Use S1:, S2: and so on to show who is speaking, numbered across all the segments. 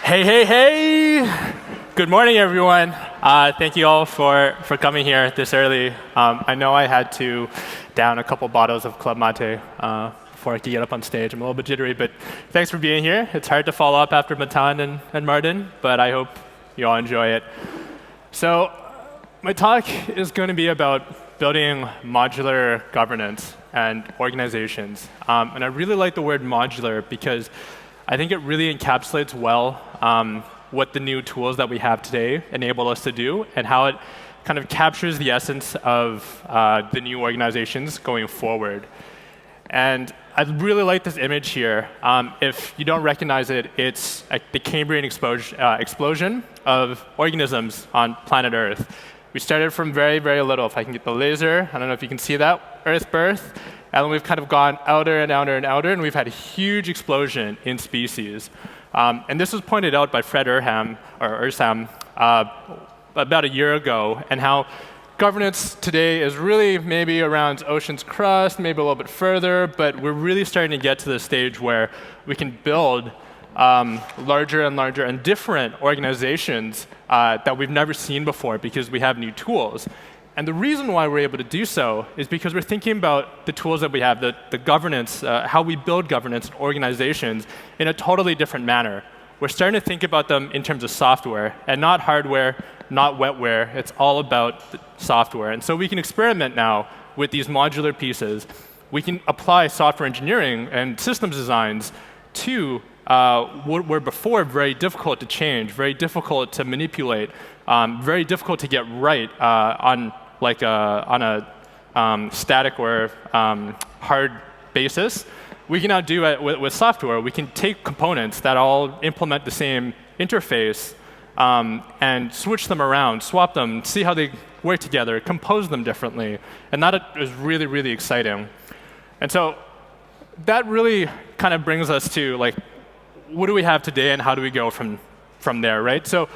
S1: Hey, hey, hey! Good morning, everyone. Thank you all for coming here this early. I know I had to down a couple bottles of Club Mate before I could get up on stage. I'm a little bit jittery, but thanks for being here. It's hard to follow up after Matan and Martin, but I hope you all enjoy it. So my talk is going to be about building modular governance and organizations. And I really like the word modular because I think it really encapsulates well what the new tools that we have today enable us to do and how it kind of captures the essence of the new organizations going forward. And I really like this image here. If you don't recognize it, it's the Cambrian explosion of organisms on planet Earth. We started from very, very little. If I can get the laser, I don't know if you can see that, Earth birth. And then we've kind of gone outer and outer and outer, and we've had a huge explosion in species. And this was pointed out by Fred Ersam about a year ago, and how governance today is really maybe around ocean's crust, maybe a little bit further, but we're really starting to get to the stage where we can build larger and larger and different organizations that we've never seen before because we have new tools. And the reason why we're able to do so is because we're thinking about the tools that we have, the governance, how we build governance and organizations in a totally different manner. We're starting to think about them in terms of software and not hardware, not wetware. It's all about the software. And so we can experiment now with these modular pieces. We can apply software engineering and systems designs to what were before very difficult to change, very difficult to manipulate, very difficult to get right on a static or hard basis. We can now do it with software. We can take components that all implement the same interface and switch them around, swap them, see how they work together, compose them differently. And that is really, really exciting. And so that really kind of brings us to what do we have today and how do we go from there, right? So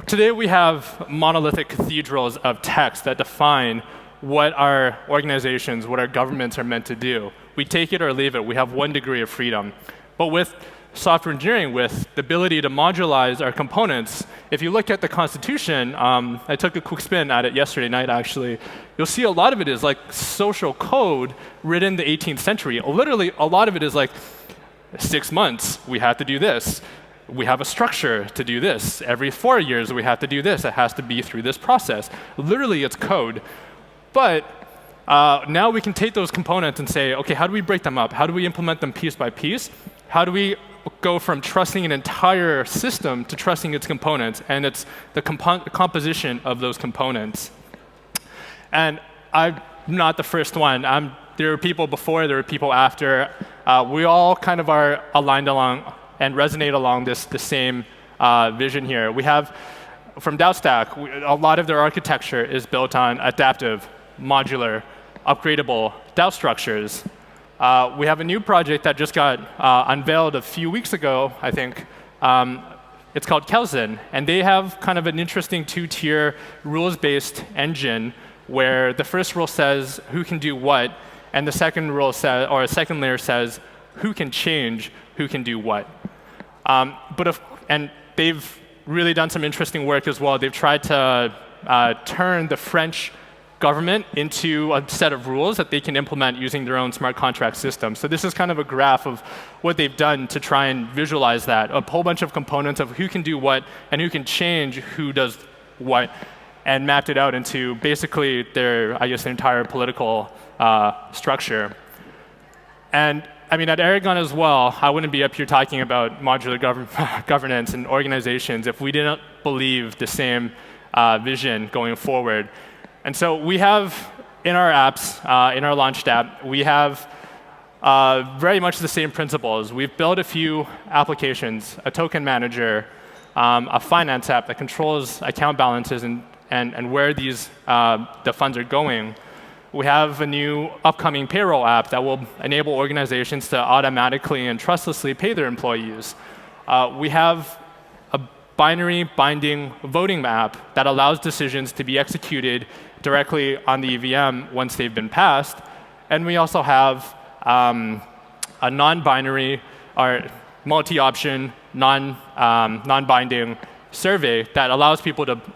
S1: today we have monolithic cathedrals of text that define what our organizations, what our governments are meant to do. We take it or leave it. We have one degree of freedom. But with software engineering, with the ability to modularize our components, if you look at the Constitution, I took a quick spin at it yesterday night, actually, you'll see a lot of it is like social code written in the 18th century. Literally, a lot of it is like 6 months, we have to do this. We have a structure to do this. Every 4 years, we have to do this. It has to be through this process. Literally, it's code. But now we can take those components and say, OK, how do we break them up? How do we implement them piece by piece? How do we go from trusting an entire system to trusting its components? And it's the composition of those components. And I'm not the first one. There were people before, there were people after. We all kind of are aligned along and resonate along the same vision here. We have, from DAP, a lot of their architecture is built on adaptive, modular, upgradable DAP structures. We have a new project that just got unveiled a few weeks ago, I think. It's called Kelson, and they have kind of an interesting two-tier rules-based engine where the first rule says who can do what, and the second rule says, or a second layer says who can change who can do what. And they've really done some interesting work as well. They've tried to turn the French government into a set of rules that they can implement using their own smart contract system. So this is kind of a graph of what they've done to try and visualize that, a whole bunch of components of who can do what and who can change who does what, and mapped it out into basically their entire political structure. And I mean, at Aragon as well, I wouldn't be up here talking about modular governance and organizations if we didn't believe the same vision going forward. And so we have, in our apps, in our launched app, we have very much the same principles. We've built a few applications, a token manager, a finance app that controls account balances and where the funds are going. We have a new upcoming payroll app that will enable organizations to automatically and trustlessly pay their employees. We have a binary binding voting app that allows decisions to be executed directly on the EVM once they've been passed. And we also have a non-binary or multi-option, non-binding survey that allows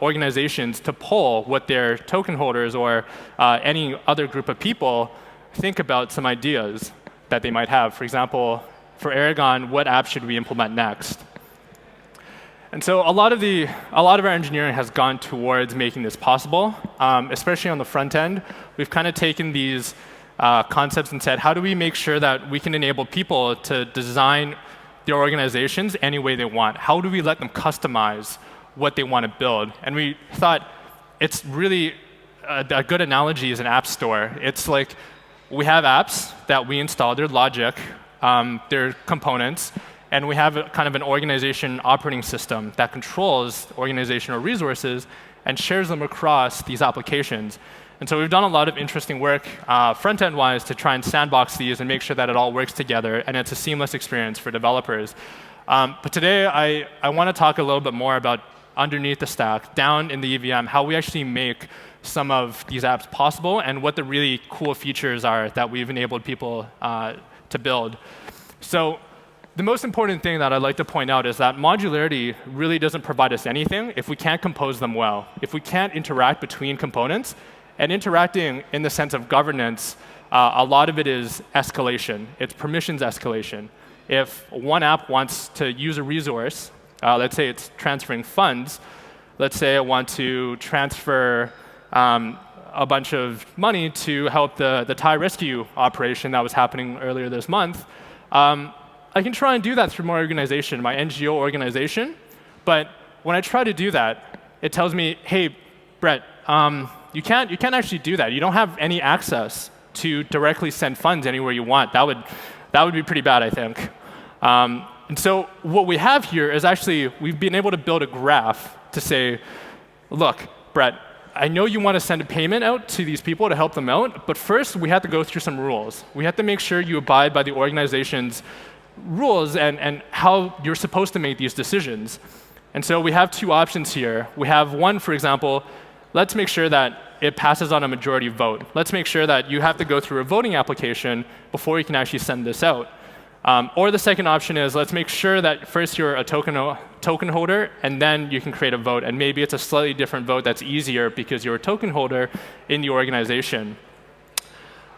S1: organizations to poll what their token holders or any other group of people think about some ideas that they might have. For example, for Aragon, what app should we implement next? And so a lot of our engineering has gone towards making this possible, especially on the front end. We've kind of taken these concepts and said, how do we make sure that we can enable people to design their organizations any way they want? How do we let them customize what they want to build? And we thought it's really a good analogy is an app store. It's like we have apps that we install, their logic, their components, and we have kind of an organization operating system that controls organizational resources and shares them across these applications. And so we've done a lot of interesting work front-end wise to try and sandbox these and make sure that it all works together and it's a seamless experience for developers. But today I want to talk a little bit more about underneath the stack, down in the EVM, how we actually make some of these apps possible and what the really cool features are that we've enabled people to build. So the most important thing that I'd like to point out is that modularity really doesn't provide us anything if we can't compose them well. If we can't interact between components, and interacting in the sense of governance, a lot of it is escalation. It's permissions escalation. If one app wants to use a resource, let's say it's transferring funds, let's say I want to transfer a bunch of money to help the Thai rescue operation that was happening earlier this month, I can try and do that through my organization, my NGO organization. But when I try to do that, it tells me, hey, Brett, you can't actually do that. You don't have any access to directly send funds anywhere you want. That would be pretty bad, I think. And so what we have here is actually we've been able to build a graph to say, look, Brett, I know you want to send a payment out to these people to help them out, but first we have to go through some rules. We have to make sure you abide by the organization's rules and how you're supposed to make these decisions. And so we have two options here. We have one, for example, let's make sure that it passes on a majority vote. Let's make sure that you have to go through a voting application before you can actually send this out. Or the second option is let's make sure that first you're a token holder, and then you can create a vote. And maybe it's a slightly different vote that's easier because you're a token holder in the organization.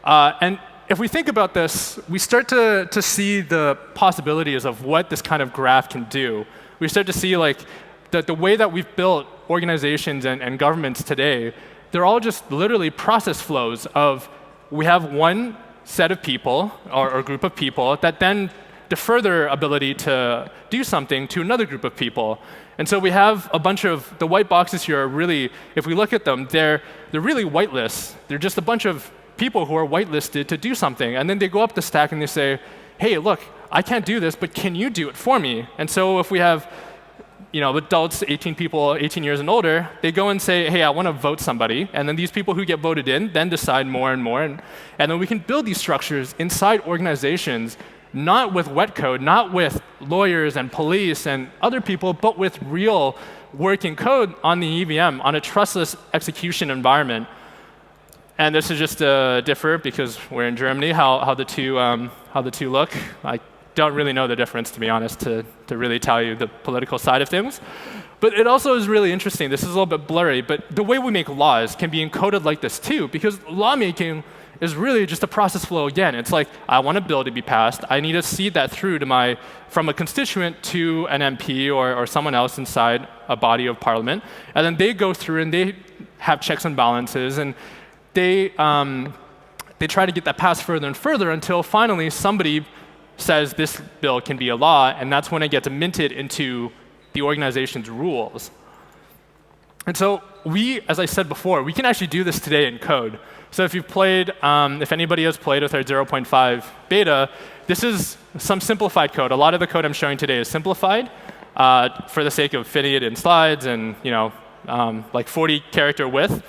S1: And if we think about this, we start to see the possibilities of what this kind of graph can do. We start to see like the way that we've built organizations and governments today, they're all just literally process flows of we have one set of people or group of people that then defer their ability to do something to another group of people. And so we have a bunch of the white boxes here are really, if we look at them, they're really whitelists. They're just a bunch of people who are whitelisted to do something. And then they go up the stack and they say, hey, look, I can't do this, but can you do it for me? And so if we have adults, 18 people, 18 years and older, they go and say, hey, I want to vote somebody. And then these people who get voted in then decide more and more. And then we can build these structures inside organizations, not with wet code, not with lawyers and police and other people, but with real working code on the EVM, on a trustless execution environment. And this is just a differ because we're in Germany, how the two look. I don't really know the difference, to be honest, to really tell you the political side of things. But it also is really interesting. This is a little bit blurry, but the way we make laws can be encoded like this too, because lawmaking is really just a process flow again. It's like, I want a bill to be passed. I need to seed that through to from a constituent to an MP or someone else inside a body of parliament. And then they go through and they have checks and balances, and they try to get that passed further and further until finally somebody says this bill can be a law, and that's when it gets minted into the organization's rules. And so we, as I said before, we can actually do this today in code. So if you've played, if anybody has played with our 0.5 beta, this is some simplified code. A lot of the code I'm showing today is simplified for the sake of fitting it in slides and like 40-character width.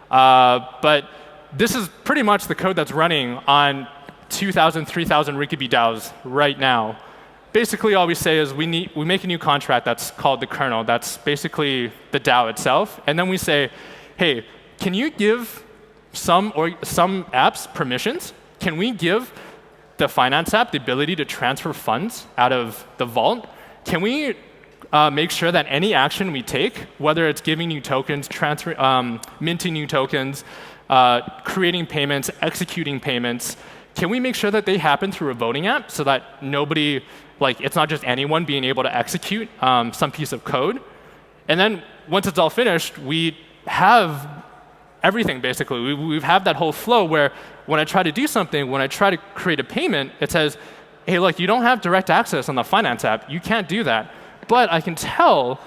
S1: But this is pretty much the code that's running on 2,000, 3,000 Rikubi DAOs right now. Basically, all we say is we make a new contract that's called the kernel. That's basically the DAO itself. And then we say, hey, can you give some apps permissions? Can we give the finance app the ability to transfer funds out of the vault? can we make sure that any action we take, whether it's giving new tokens, minting new tokens, creating payments, executing payments, can we make sure that they happen through a voting app so that nobody, like, it's not just anyone being able to execute some piece of code? And then once it's all finished, we have everything, basically. We have that whole flow where when I try to do something, when I try to create a payment, it says, hey, look, you don't have direct access on the finance app. You can't do that. But I can tell,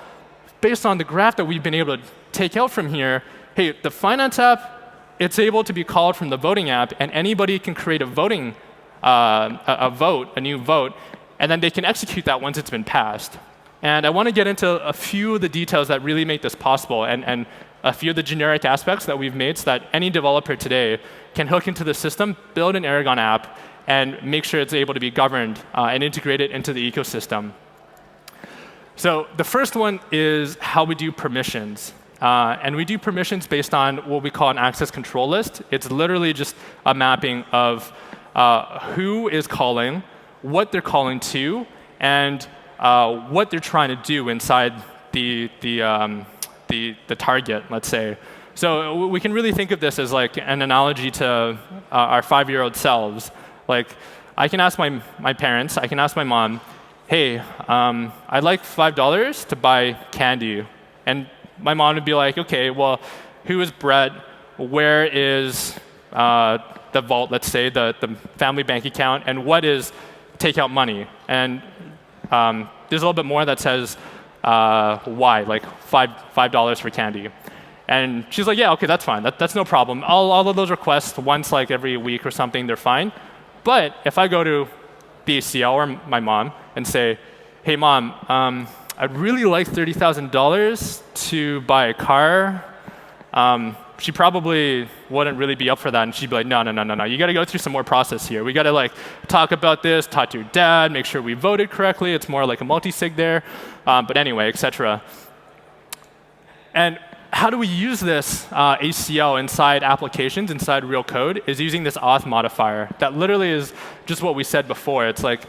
S1: based on the graph that we've been able to take out from here, hey, the finance app, it's able to be called from the voting app, and anybody can create a voting, a new vote, and then they can execute that once it's been passed. And I want to get into a few of the details that really make this possible, and a few of the generic aspects that we've made so that any developer today can hook into the system, build an Aragon app, and make sure it's able to be governed and integrated into the ecosystem. So the first one is how we do permissions. And we do permissions based on what we call an access control list. It's literally just a mapping of who is calling, what they're calling to, and what they're trying to do inside the target, let's say. So we can really think of this as like an analogy to our 5-year-old selves. Like, I can ask my parents, I can ask my mom, hey, I'd like $5 to buy candy. And my mom would be like, OK, well, who is Brett? Where is the vault, let's say, the family bank account? And what is take out money? And there's a little bit more that says why, like $5 for candy. And she's like, yeah, OK, that's fine. That's no problem. All of those requests once like every week or something, they're fine. But if I go to the ACL or my mom and say, hey, mom, I'd really like $30,000 to buy a car. She probably wouldn't really be up for that, and she'd be like, no. You got to go through some more process here. We got to like talk about this, talk to your dad, make sure we voted correctly. It's more like a multi-sig there. But anyway, etc. And how do we use this ACL inside applications, inside real code, is using this auth modifier. That literally is just what we said before. It's like,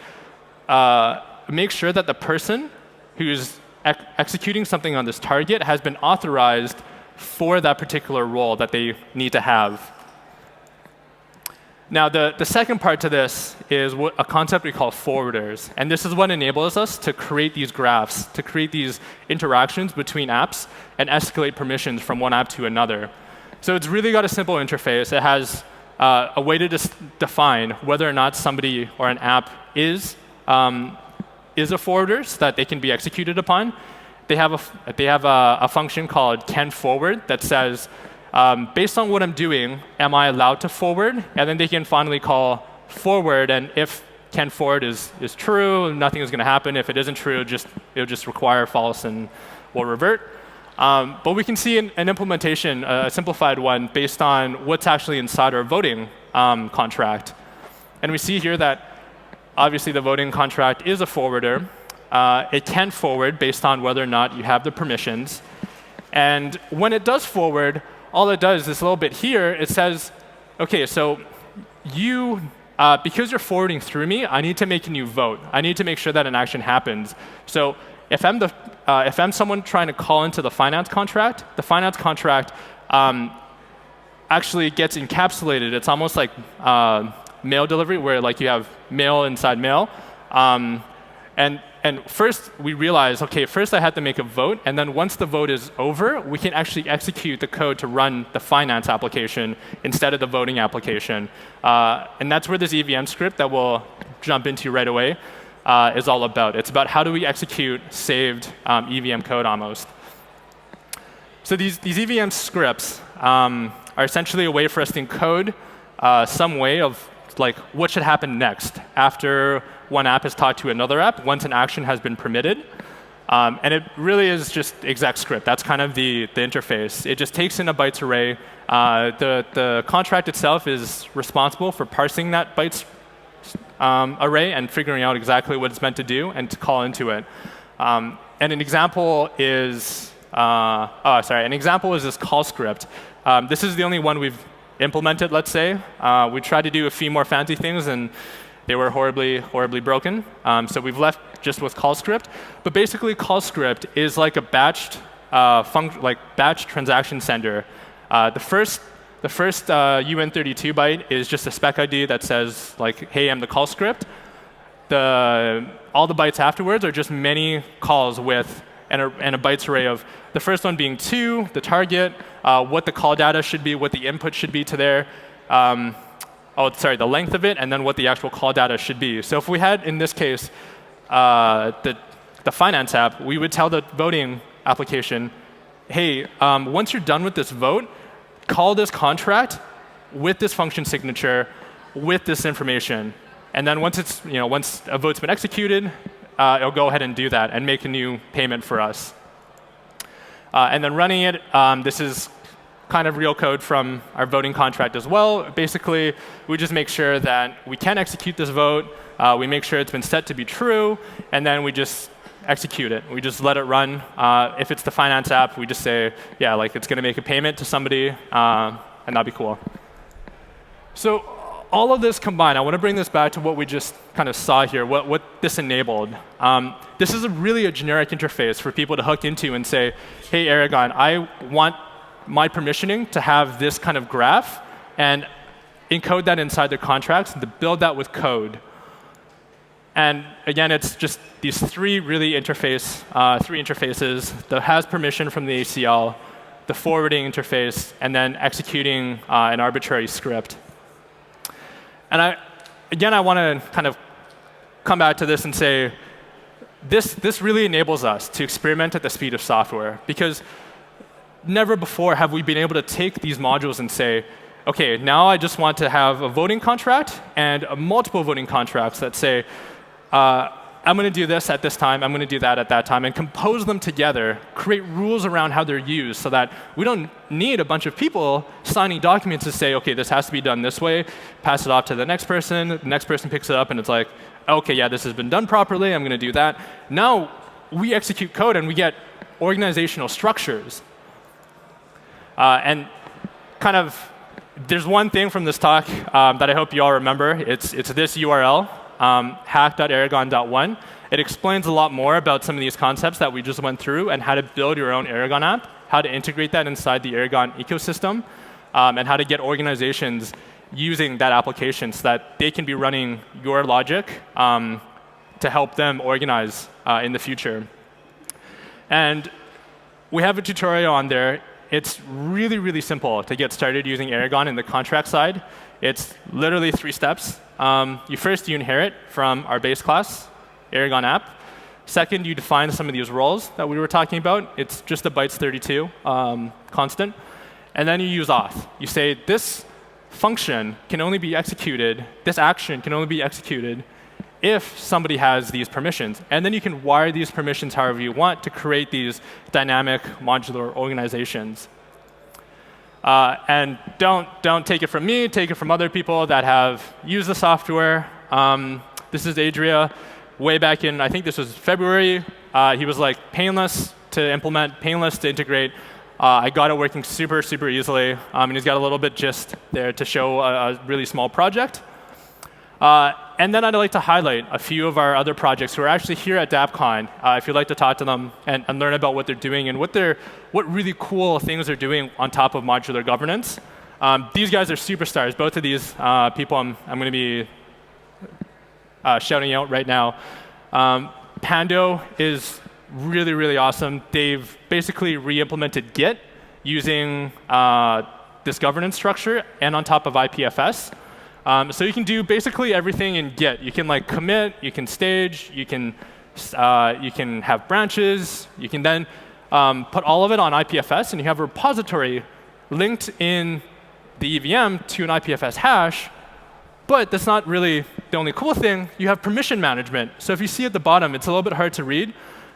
S1: make sure that the person who's executing something on this target has been authorized for that particular role that they need to have. Now, the second part to this is a concept we call forwarders. And this is what enables us to create these graphs, to create these interactions between apps and escalate permissions from one app to another. So it's really got a simple interface. It has a way to define whether or not somebody or an app is a forwarder so that they can be executed upon. They have a function called canForward that says, based on what I'm doing, am I allowed to forward? And then they can finally call forward, and if canForward is true, nothing is going to happen. If it isn't true, it'll just require false and will revert. But we can see an implementation, a simplified one, based on what's actually inside our voting contract. And we see here that obviously the voting contract is a forwarder. It can forward based on whether or not you have the permissions. And when it does forward, all it does, this little bit here, it says, OK, so you, because you're forwarding through me, I need to make a new vote. I need to make sure that an action happens. So if I'm someone trying to call into the finance contract actually gets encapsulated. It's almost like mail delivery, where like you have mail inside mail. And first, we realize, OK, first I had to make a vote. And then once the vote is over, we can actually execute the code to run the finance application instead of the voting application. And that's where this EVM script that we'll jump into right away is all about. It's about how do we execute saved EVM code almost. So these EVM scripts are essentially a way for us to encode some way of like what should happen next after one app has talked to another app once an action has been permitted. And it really is just exec script. That's kind of the interface. It just takes in a bytes array. The contract itself is responsible for parsing that bytes array and figuring out exactly what it's meant to do and to call into it. And an example is an example is this call script. This is the only one we've implemented, let's say. We tried to do a few more fancy things, and they were horribly broken. So we've left just with call script. But basically, call script is like a batched batch transaction sender. The first UN32 byte is just a spec ID that says like, hey, I'm the call script. All the bytes afterwards are just many calls with and a bytes array of the first one being 2, the target, what the call data should be, what the input should be to there, the length of it, and then what the actual call data should be. So if we had, in this case, the finance app, we would tell the voting application, hey, once you're done with this vote, call this contract with this function signature, with this information. And then once a vote's been executed, it'll go ahead and do that and make a new payment for us. And then running it, this is kind of real code from our voting contract as well. Basically, we just make sure that we can execute this vote. We make sure it's been set to be true, and then we just execute it. We just let it run. If it's the finance app, we just say, yeah, like it's going to make a payment to somebody, and that'd be cool. So all of this combined, I want to bring this back to what we just kind of saw here, what this enabled. This is really a generic interface for people to hook into and say, hey, Aragon, I want my permissioning to have this kind of graph and encode that inside their contracts and to build that with code. And again, it's just these three interfaces, the has permission from the ACL, the forwarding interface, and then executing an arbitrary script. And I want to kind of come back to this and say, this really enables us to experiment at the speed of software, because never before have we been able to take these modules and say, OK, now I just want to have a voting contract and multiple voting contracts that say, I'm going to do this at this time, I'm going to do that at that time, and compose them together, create rules around how they're used so that we don't need a bunch of people signing documents to say, OK, this has to be done this way, pass it off to the next person picks it up, and it's like, OK, yeah, this has been done properly, I'm going to do that. Now we execute code, and we get organizational structures. And kind of, there's one thing from this talk that I hope you all remember. It's this URL. hack.aragon.1. It explains a lot more about some of these concepts that we just went through and how to build your own Aragon app, how to integrate that inside the Aragon ecosystem, and how to get organizations using that application so that they can be running your logic to help them organize in the future. And we have a tutorial on there. It's really, really simple to get started using Aragon in the contract side. It's literally 3 steps. You inherit from our base class, Aragon app. Second, you define some of these roles that we were talking about. It's just a bytes 32 constant. And then you use auth. You say this function can only be executed, this action can only be executed if somebody has these permissions. And then you can wire these permissions however you want to create these dynamic modular organizations. And don't take it from me, take it from other people that have used the software. This is Adria, way back in, I think this was February. He was like painless to implement, painless to integrate. I got it working super, super easily. And he's got a little bit just there to show a really small project. And then I'd like to highlight a few of our other projects who are actually here at DappCon. If you'd like to talk to them and learn about what they're doing and what really cool things they're doing on top of modular governance. These guys are superstars. Both of these people I'm going to be shouting out right now. Panda is really, really awesome. They've basically re-implemented Git using this governance structure and on top of IPFS. So you can do basically everything in Git. You can like commit, you can stage, you can have branches. You can then put all of it on IPFS, and you have a repository linked in the EVM to an IPFS hash. But that's not really the only cool thing. You have permission management. So if you see at the bottom, it's a little bit hard to read.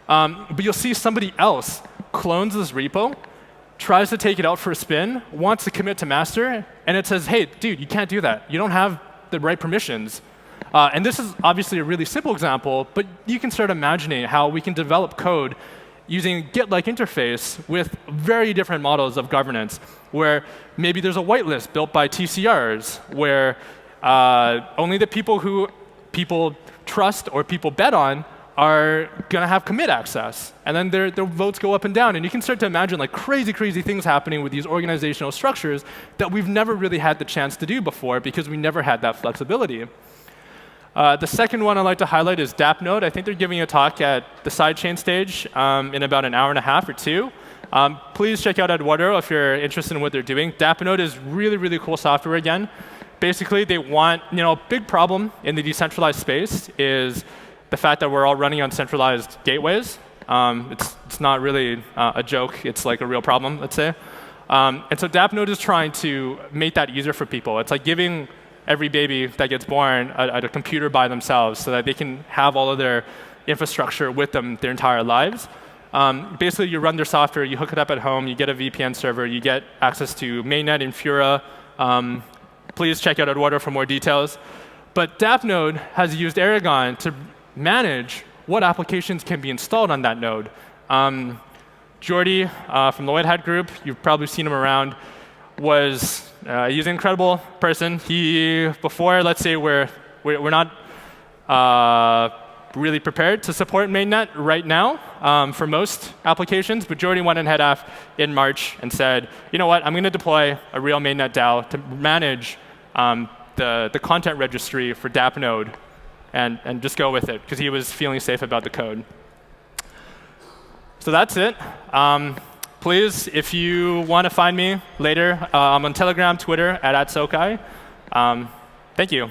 S1: But you'll see somebody else clones this repo, tries to take it out for a spin, wants to commit to master, and it says, hey, dude, you can't do that. You don't have the right permissions. And this is obviously a really simple example, but you can start imagining how we can develop code using a Git-like interface with very different models of governance, where maybe there's a whitelist built by TCRs, where only the people who people trust or people bet on are going to have commit access. And then their votes go up and down. And you can start to imagine like crazy, crazy things happening with these organizational structures that we've never really had the chance to do before because we never had that flexibility. The second one I'd like to highlight is DAP Node. I think they're giving a talk at the sidechain stage in about an hour and a half or two. Please check out Eduardo if you're interested in what they're doing. DAP Node is really, really cool software again. Basically, they want, a big problem in the decentralized space is the fact that we're all running on centralized gateways. It's not really a joke. It's like a real problem, let's say. And so DAP Node is trying to make that easier for people. It's like giving every baby that gets born a computer by themselves so that they can have all of their infrastructure with them their entire lives. Basically, you run their software, you hook it up at home, you get a VPN server, you get access to mainnet and Fura. Please check out Eduardo for more details. But DAP Node has used Aragon to manage what applications can be installed on that node. Jordi from the White Hat Group, you've probably seen him around, he's an incredible person. Before, let's say we're not really prepared to support mainnet right now for most applications, but Jordi went ahead in March and said, you know what, I'm going to deploy a real mainnet DAO to manage the content registry for DAP Node and just go with it, because he was feeling safe about the code. So that's it. Please, if you want to find me later, I'm on Telegram, Twitter, @Sokai. Thank you.